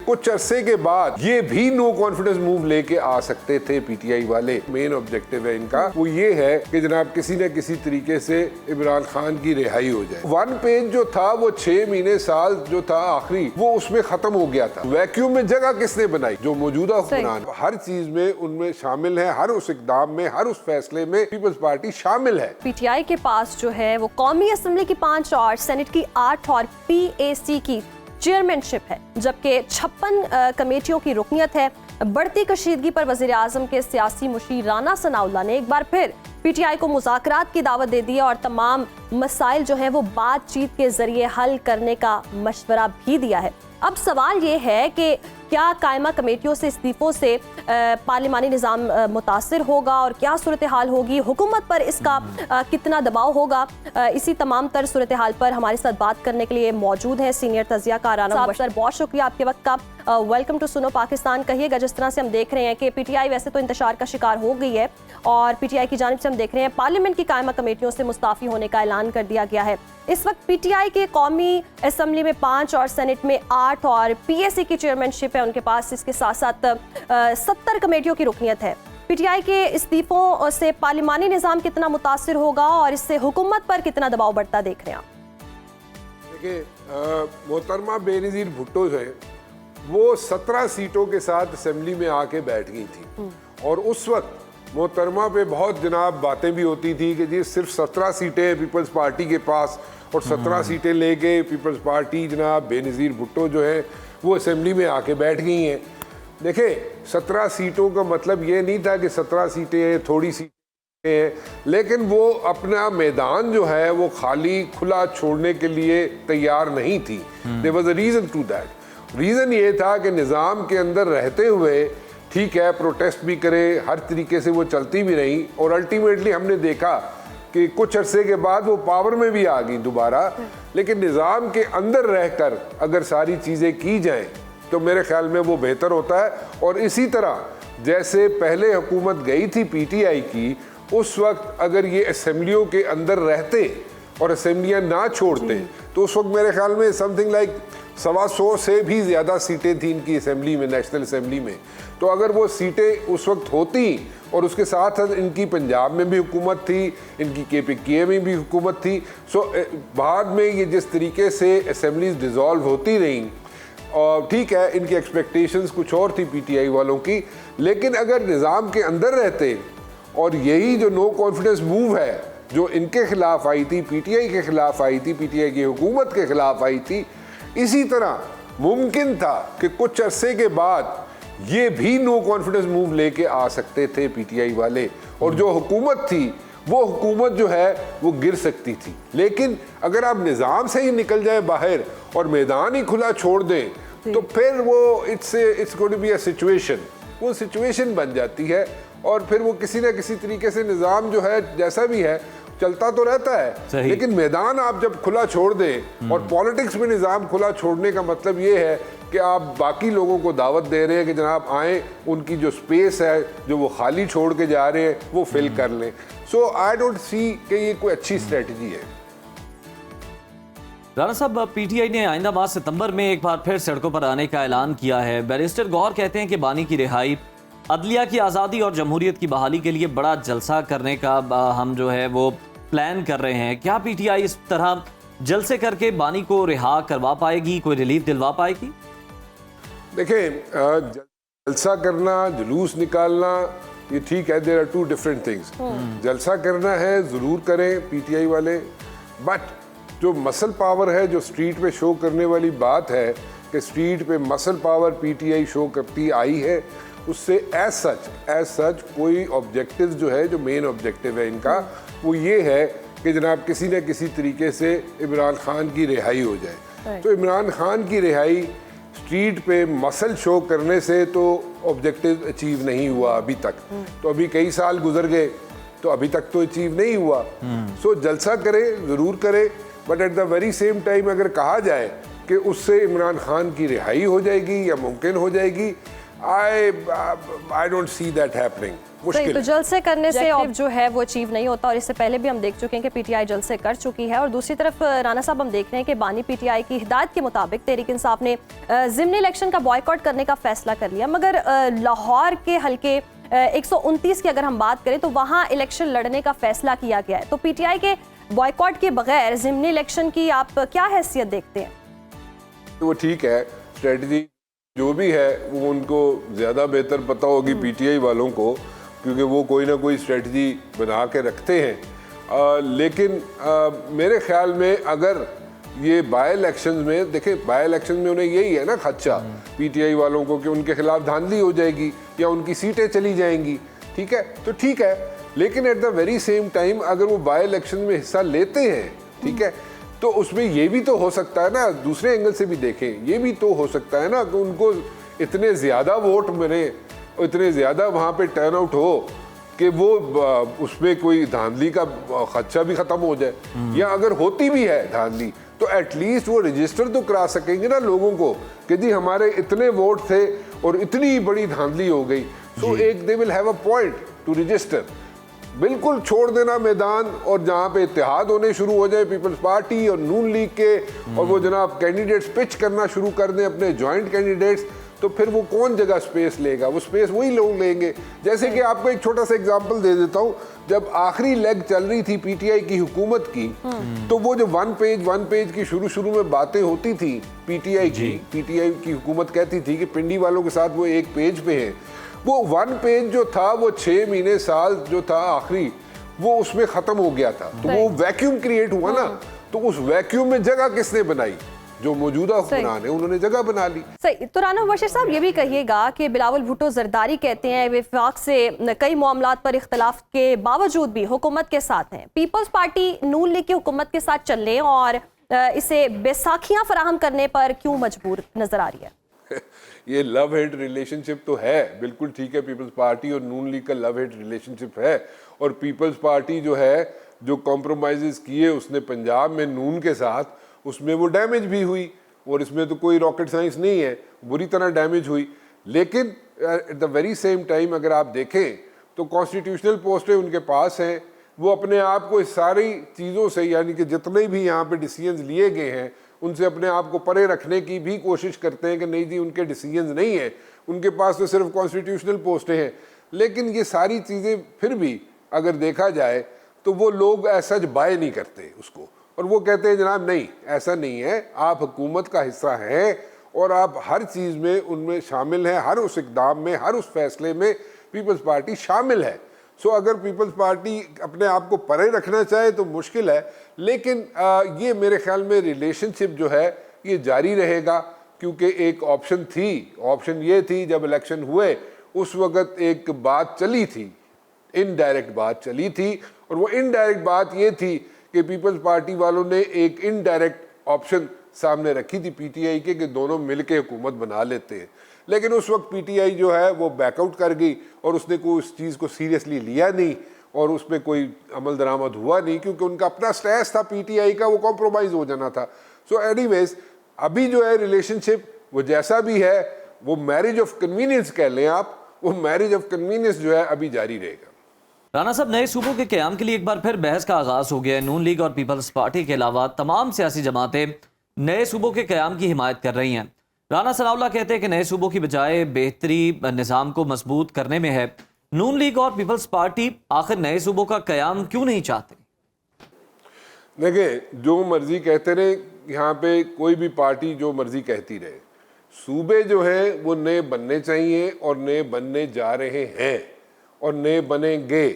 कुछ अरसे के बाद ये भी नो कॉन्फिडेंस मूव लेके आ सकते थे पीटीआई वाले। मेन ऑब्जेक्टिव है इनका वो ये है कि जनाब किसी न किसी तरीके से इमरान खान की रिहाई हो जाए। वन पेज जो था वो 6 महीने साल जो था आखिरी वो उसमें खत्म हो गया था। वैक्यूम में जगह किसने बनाई? जो मौजूदा हुक्मरान हर चीज में उनमें शामिल है, हर उस इकदाम में, हर उस फैसले में पीपल्स पार्टी शामिल है। पीटीआई के पास जो है वो कौमी असेंबली की 5 और सेनेट की 8 और पीएसी की चेयरमैनशिप है, जबकि 56 कमेटियों की रुकनियत है। बढ़ती कशीदगी पर वज़ीर आज़म के सियासी मुशीर राना सनाउल्लाह ने एक बार फिर पीटीआई को मुज़ाकरात की दावत दे दी है और तमाम मसाइल जो हैं वो बातचीत के जरिए हल करने का मशवरा भी दिया है। अब सवाल ये है कि क्या कायमा कमेटियों से इस्तीफों से पार्लिमानी निज़ाम मुतासिर होगा और क्या सूरत हाल होगी, हुकूमत पर इसका कितना दबाव होगा। इसी तमाम तर सूरत हाल पर हमारे साथ बात करने के लिए मौजूद है सीनियर तजिया कार राना साहब। सर बहुत शुक्रिया आपके वक्त का। वेलकम टू सुनो पाकिस्तान। कहिएगा, जिस तरह से हम देख रहे हैं कि पीटीआई वैसे तो इंतशार का शिकार हो गई है और पीटीआई की जानिब से हम देख रहे हैं पार्लियामेंट की कायमा कमेटियों से मुस्ताफी होने का ऐलान कर दिया गया है। इस वक्त पीटीआई के कौमी असेंबली में 5 और सेनेट में 8 और पीएसी की चेयरमैनशिप है उनके पास। इसके साथ साथ 70 कमेटियों की रुकनियत है। पीटीआई के इस्तीफों से पार्लिमानी निज़ाम कितना मुतासिर होगा और इससे हुकूमत पर कितना दबाव बढ़ता देख रहे हैं आप? देखिए, मोहतरमा बेनज़ीर भुट्टो है वो 17 सीटों के साथ असेंबली में आके बैठ गई थी और उस वक्त मोहतरमा पे बहुत जनाब बातें भी होती थी कि जी सिर्फ 17 सीटें हैं पीपल्स पार्टी के पास और 17 सीटें ले गए पीपल्स पार्टी। जनाब बेनज़ीर भुट्टो जो है वो असेंबली में आके बैठ गई हैं। देखिए, 17 सीटों का मतलब ये नहीं था कि 17 सीटें हैं, थोड़ी सीटें हैं, लेकिन वो अपना मैदान जो है वो खाली खुला छोड़ने के लिए तैयार नहीं थी। There was a reason to that. Reason ये था कि निज़ाम के अंदर रहते हुए ठीक है प्रोटेस्ट भी करे, हर तरीके से वो चलती भी रही और अल्टीमेटली हमने देखा कि कुछ अरसे के बाद वो पावर में भी आ गई दोबारा। लेकिन निज़ाम के अंदर रहकर अगर सारी चीज़ें की जाएं तो मेरे ख्याल में वो बेहतर होता है। और इसी तरह जैसे पहले हुकूमत गई थी पीटीआई की, उस वक्त अगर ये असेंबलियों के अंदर रहते और असेंबलियाँ ना छोड़ते तो उस वक्त मेरे ख्याल में समथिंग लाइक 125 से भी ज़्यादा सीटें थी इनकी असेंबली में, नेशनल असेंबली में। तो अगर वो सीटें उस वक्त होती और उसके साथ इनकी पंजाब में भी हुकूमत थी, इनकी KPKA में भी हुकूमत थी। सो बाद में ये जिस तरीके से असेंबलीज डिज़ोल्व होती रहीं और ठीक है इनकी एक्सपेक्टेशंस कुछ और थी पीटीआई वालों की, लेकिन अगर निज़ाम के अंदर रहते और यही जो नो कॉन्फिडेंस मूव है जो इनके खिलाफ आई थी, पीटीआई के खिलाफ आई थी, पीटीआई की हुकूमत के खिलाफ आई थी, इसी तरह मुमकिन था कि कुछ अरसे के बाद ये भी नो कॉन्फिडेंस मूव लेके आ सकते थे पीटीआई वाले और जो हुकूमत थी वो हुकूमत जो है वो गिर सकती थी। लेकिन अगर आप निज़ाम से ही निकल जाए बाहर और मैदान ही खुला छोड़ दें तो फिर वो it's going to be a situation, वो सिचुएशन बन जाती है और फिर वो किसी न किसी तरीके से निज़ाम जो है जैसा भी है चलता तो रहता है। लेकिन मैदान आप जब खुला छोड़ दें और पॉलिटिक्स में निज़ाम खुला छोड़ने का मतलब ये है कि आप बाकी लोगों को दावत दे रहे हैं कि जनाब आएँ, उनकी जो स्पेस है जो वो खाली छोड़ के जा रहे हैं वो फिल कर लें। सो आई डोंट सी कि ये कोई अच्छी स्ट्रेटजी है। राना साहब, पीटीआई ने आइंदा माह सितंबर में एक बार फिर सड़कों पर आने का ऐलान किया है। बैरिस्टर गौहर कहते हैं कि बानी की रिहाई, अदलिया की आज़ादी और जमहूरियत की बहाली के लिए बड़ा जलसा करने का हम जो है वो प्लान कर रहे हैं। क्या पीटीआई इस तरह जलसे करके बानी को रिहा करवा पाएगी, कोई रिलीफ दिलवा पाएगी? देखें, जलसा करना, जुलूस निकालना ये ठीक है, there are two different things. जलसा करना है ज़रूर करें पीटीआई वाले, बट जो मसल पावर है जो स्ट्रीट पे शो करने वाली बात है कि स्ट्रीट पे मसल पावर पीटीआई शो करती आई है, उससे एज सच कोई ऑब्जेक्टिव जो है, जो मेन ऑब्जेक्टिव है इनका वो ये है कि जनाब किसी न किसी तरीके से इमरान खान की रिहाई हो जाए। तो इमरान खान की रिहाई स्ट्रीट पे मसल शो करने से तो ऑब्जेक्टिव अचीव नहीं हुआ अभी तक। तो अभी कई साल गुजर गए तो अभी तक तो अचीव नहीं हुआ। सो जलसा करे, ज़रूर करे, but at the very same time अगर कहा जाए कि उससे इमरान खान की रिहाई हो जाएगी या मुमकिन हो जाएगी, I don't see that happening. मुश्किल तो है। जलसे करने से ऑब्जेक्टिव जो है वो अचीव नहीं होता, और इससे पहले भी हम देख चुके हैं कि पीटीआई जलसे कर चुकी है। और दूसरी तरफ राना साहब हम देख रहे हैं कि बानी पीटीआई की हिदायत के मुताबिक तहरीक इंसाफ ने ज़िमनी इलेक्शन का बॉयकॉट करने का फैसला कर लिया, मगर लाहौर के हल्के 129 की अगर हम बात करें तो वहाँ इलेक्शन लड़ने का फैसला किया गया है। तो पीटीआई के बॉयकॉट के बगैर ज़िमनी इलेक्शन की आप क्या हैसियत देखते हैं? तो वो ठीक है, स्ट्रेटजी जो भी है वो उनको ज़्यादा बेहतर पता होगी पीटीआई वालों को, क्योंकि वो कोई ना कोई स्ट्रेटजी बना के रखते हैं। लेकिन मेरे ख्याल में अगर ये बाय इलेक्शंस में देखें, बाय इलेक्शन में उन्हें यही है ना खदशा पीटीआई वालों को कि उनके खिलाफ धांधली हो जाएगी या उनकी सीटें चली जाएंगी। ठीक है, तो ठीक है, लेकिन at the very same time अगर वो बाय इलेक्शन में हिस्सा लेते हैं, ठीक है, तो उसमें ये भी तो हो सकता है ना, दूसरे एंगल से भी देखें, ये भी तो हो सकता है ना कि उनको इतने ज़्यादा वोट मिले, इतने ज़्यादा वहाँ पे टर्न आउट हो कि वो उसमें कोई धांधली का खदशा भी ख़त्म हो जाए, या अगर होती भी है धांधली तो एटलीस्ट वो रजिस्टर तो करा सकेंगे ना लोगों को कि जी हमारे इतने वोट थे और इतनी बड़ी धांधली हो गई। सो एक they will have a point two register. बिल्कुल छोड़ देना मैदान और जहाँ पे इत्तेहाद होने शुरू हो जाए पीपल्स पार्टी और नून लीग के, और वो जनाब कैंडिडेट्स पिच करना शुरू कर दें अपने जॉइंट कैंडिडेट्स, तो फिर वो कौन जगह स्पेस लेगा? वो स्पेस वही लोग लेंगे। जैसे कि आपको एक छोटा सा एग्जांपल दे देता हूँ, जब आखिरी लेग चल रही थी पीटीआई की हुकूमत की, तो वो जो वन पेज की शुरू में बातें होती थी पीटीआई की हुकूमत कहती थी कि पिंडी वालों के साथ वो एक पेज पे है, वो वन पेज जो था वो 6 महीने साल जो था आखिरी, वो उसमें खत्म हो गया था। तो वो वैक्यूम क्रिएट हुआ ना, तो उस वैक्यूम में जगह किसने बनाई? जो मौजूदा हुक्मरान है उन्होंने जगह बना ली। सही। तो राना मुबशर साहब ये भी कहिएगा कि बिलावल भुट्टो जरदारी कहते हैं विफाक से कई मामलात पर इख्तलाफ के बावजूद भी हुकूमत के साथ हैं, पीपल्स पार्टी नून लीग की हुकूमत के साथ चलने और इसे बैसाखियां फराहम करने पर क्यों मजबूर नजर आ रही है? ये लव हेट रिलेशनशिप तो है, बिल्कुल ठीक है, पीपल्स पार्टी और नून लीग का लव हेट रिलेशनशिप है। और पीपल्स पार्टी जो है, जो कॉम्प्रोमाइजेस किए उसने पंजाब में नून के साथ, उसमें वो डैमेज भी हुई, और इसमें तो कोई रॉकेट साइंस नहीं है, बुरी तरह डैमेज हुई। लेकिन at the very same time अगर आप देखें तो कॉन्स्टिट्यूशनल पोस्टें उनके पास हैं, वो अपने आप को इस सारी चीज़ों से, यानी कि जितने भी यहाँ पे डिसीजंस लिए गए हैं उनसे अपने आप को परे रखने की भी कोशिश करते हैं कि नहीं जी उनके डिसीजंस नहीं है, उनके पास तो सिर्फ कॉन्स्टिट्यूशनल पोस्टें हैं। लेकिन ये सारी चीज़ें फिर भी अगर देखा जाए तो वो लोग ऐसा बाय नहीं करते उसको, और वो कहते हैं जनाब नहीं ऐसा नहीं है, आप हुकूमत का हिस्सा हैं और आप हर चीज़ में उनमें शामिल हैं, हर उस इक़दाम में, हर उस फैसले में पीपल्स पार्टी शामिल है। सो अगर पीपल्स पार्टी अपने आप को परे रखना चाहे तो मुश्किल है, लेकिन ये मेरे ख्याल में रिलेशनशिप जो है ये जारी रहेगा, क्योंकि एक ऑप्शन ये थी जब इलेक्शन हुए उस वक़्त एक बात चली थी, इनडायरेक्ट बात चली थी, और वो इनडायरेक्ट बात ये थी कि पीपल्स पार्टी वालों ने एक इनडायरेक्ट ऑप्शन सामने रखी थी पीटीआई के कि दोनों मिलके हुकूमत बना लेते हैं। लेकिन उस वक्त पीटीआई जो है वो बैकआउट कर गई और उसने कोई उस चीज़ को सीरियसली लिया नहीं और उस पर कोई अमल दरामद हुआ नहीं, क्योंकि उनका अपना स्टैंस था पीटीआई का, वो कॉम्प्रोमाइज़ हो जाना था। सो एनीवेज अभी जो है रिलेशनशिप वो जैसा भी है, वो मैरिज ऑफ कन्वीनियंस कह लें आप, वो मैरिज ऑफ कन्वीनियंस जो है अभी जारी रहेगा। राना साहब, नए सूबों के क़याम के लिए एक बार फिर बहस का आगाज हो गया है। नून लीग और पीपल्स पार्टी के अलावा तमाम सियासी जमातें नए सूबों के क़याम की हिमायत कर रही हैं। राना सनाउल्लाह कहते हैं कि नए सूबों की बजाय बेहतरी निज़ाम को मजबूत करने में है। नून लीग और पीपल्स पार्टी आखिर नए सूबों का क़याम क्यों नहीं चाहते? देखिए, जो मर्जी कहते रहे, यहाँ पे कोई भी पार्टी जो मर्जी कहती रहे, सूबे जो है वो नए बनने चाहिए और नए बनने जा रहे हैं और नए बनेंगे।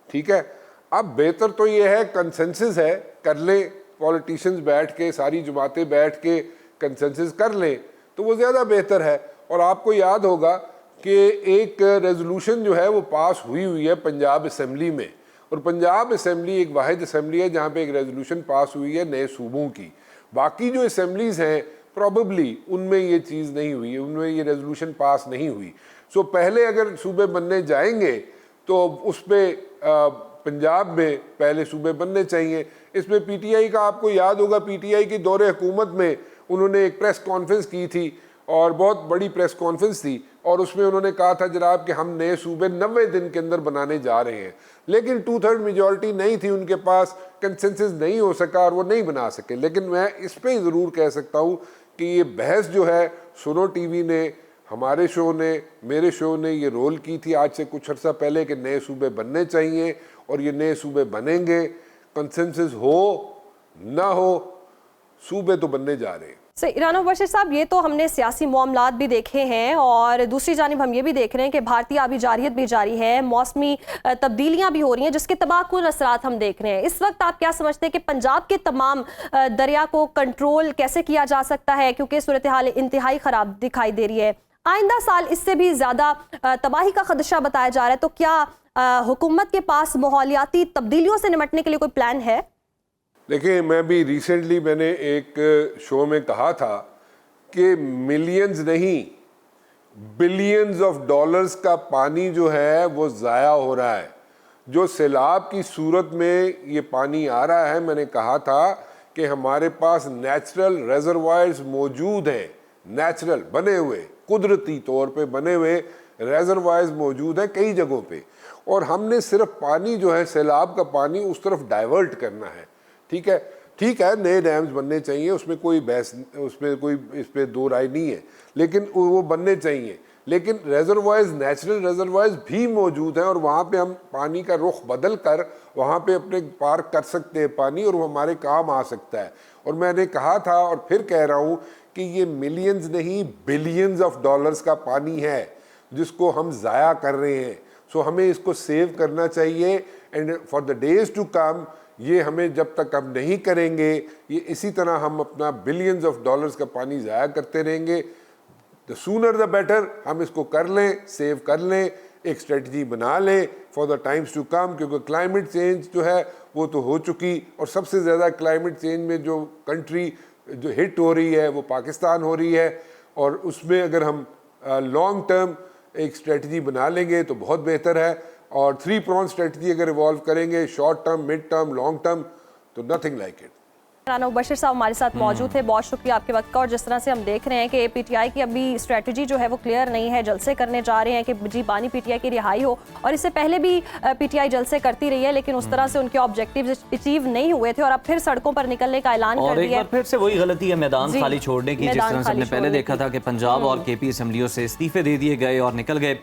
ठीक है, अब बेहतर तो ये है कंसेंसस है, कर लें पॉलिटिशियंस बैठ के, सारी जमातें बैठ के कंसेंसस कर लें तो वो ज़्यादा बेहतर है। और आपको याद होगा कि एक रेजोल्यूशन जो है वो पास हुई है पंजाब असम्बली में, और पंजाब असम्बली एक वाहिद असम्बली है जहाँ पे एक रेजोल्यूशन पास हुई है नए सूबों की। बाकी जो असम्बलीज़ हैं प्रॉबेबली उनमें ये चीज़ नहीं हुई, उनमें ये रेजोल्यूशन पास नहीं हुई। सो पहले अगर सूबे बनने जाएंगे तो उस पर पंजाब में पहले सूबे बनने चाहिए। इसमें पीटीआई का आपको याद होगा, पीटीआई की दौरे हुकूमत में उन्होंने एक प्रेस कॉन्फ्रेंस की थी और बहुत बड़ी प्रेस कॉन्फ्रेंस थी और उसमें उन्होंने कहा था जनाब कि हम नए सूबे 90 दिन के अंदर बनाने जा रहे हैं, लेकिन 2/3 मेजॉरिटी नहीं थी उनके पास, कंसेंसस नहीं हो सका और वो नहीं बना सके। लेकिन मैं इस पे ज़रूर कह सकता हूँ कि ये बहस जो है सुनो टीवी ने, हमारे शो ने, मेरे शो ने ये रोल की थी आज से कुछ अर्सा पहले कि नए सूबे बनने चाहिए और ये नए सूबे बनेंगे, कंसेंसस हो ना हो, सूबे तो बनने जा रहे हैं। राना मुबशिर साहब, ये तो हमने सियासी मामलात भी देखे हैं और दूसरी जानिब हम ये भी देख रहे हैं कि भारतीय आबी जारियत भी जारी है, मौसमी तब्दीलियां भी हो रही हैं जिसके तबाहकुन असरात हम देख रहे हैं। इस वक्त आप क्या समझते हैं कि पंजाब के तमाम दरिया को कंट्रोल कैसे किया जा सकता है, क्योंकि सूरत हाल इंतहाई ख़राब दिखाई दे रही है, आइंदा साल इससे भी ज़्यादा तबाही का खदशा बताया जा रहा है, तो क्या हुकूमत के पास माहौलियाती तब्दीलियों से निपटने के लिए कोई प्लान है? देखिए, मैं भी रिसेंटली मैंने एक शो में कहा था कि मिलियंस नहीं बिलियंस ऑफ डॉलर्स का पानी जो है वो ज़ाया हो रहा है। जो सैलाब की सूरत में ये पानी आ रहा है, मैंने कहा था कि हमारे पास नेचुरल रेजरवायर्स मौजूद हैं, नेचुरल बने हुए, कुदरती तौर पे बने हुए रेजरवायर्स मौजूद हैं कई जगहों पे, और हमने सिर्फ पानी जो है सैलाब का पानी उस तरफ डाइवर्ट करना है। ठीक है, नए डैम्स बनने चाहिए, उसमें कोई बहस, उसमें कोई इस पे दो राय नहीं है, लेकिन वो बनने चाहिए। लेकिन रेजरवायर्स, नेचुरल रेजरवायर्स भी मौजूद हैं और वहाँ पे हम पानी का रुख बदल कर वहाँ पे अपने पार्क कर सकते हैं पानी, और वो हमारे काम आ सकता है। और मैंने कहा था और फिर कह रहा हूँ कि ये मिलियंस नहीं बिलियंस ऑफ डॉलर्स का पानी है जिसको हम ज़ाया कर रहे हैं। सो हमें इसको सेव करना चाहिए, and for the days to come ये हमें, जब तक हम नहीं करेंगे ये, इसी तरह हम अपना बिलियंस ऑफ डॉलर्स का पानी ज़ाया करते रहेंगे। द सूनर द बेटर, हम इसको कर लें, सेव कर लें, एक स्ट्रेटजी बना लें for the times to come, क्योंकि क्लाइमेट चेंज जो है वो तो हो चुकी, और सबसे ज़्यादा क्लाइमेट चेंज में जो कंट्री जो हिट हो रही है वो पाकिस्तान हो रही है, और उसमें अगर हम लॉन्ग टर्म एक स्ट्रेटजी बना लेंगे तो बहुत बेहतर है। और 3 प्रॉन स्ट्रेटजी अगर इवॉल्व करेंगे, short term, mid term, long term, तो nothing like it. Rana Mubashir साहब हमारे साथ मौजूद थे, बहुत शुक्रिया आपके वक्त का। और जिस तरह से हम देख रहे हैं कि पीटीआई की अभी स्ट्रेटजी जो है वो क्लियर नहीं है, जलसे करने जा रहे हैं कि जी बानी पीटीआई की रिहाई हो, और इससे पहले भी पीटीआई जलसे करती रही है, लेकिन उस तरह से उनके ऑब्जेक्टिव अचीव नहीं हुए थे, और अब फिर सड़कों पर निकलने का ऐलान कर दिया। फिर से वही गलती है मैदान खाली छोड़ने की, जिस तरह से हमने पहले देखा था कि पंजाब और केपी असम्बलियों से इस्तीफे दे दिए गए और निकल गए।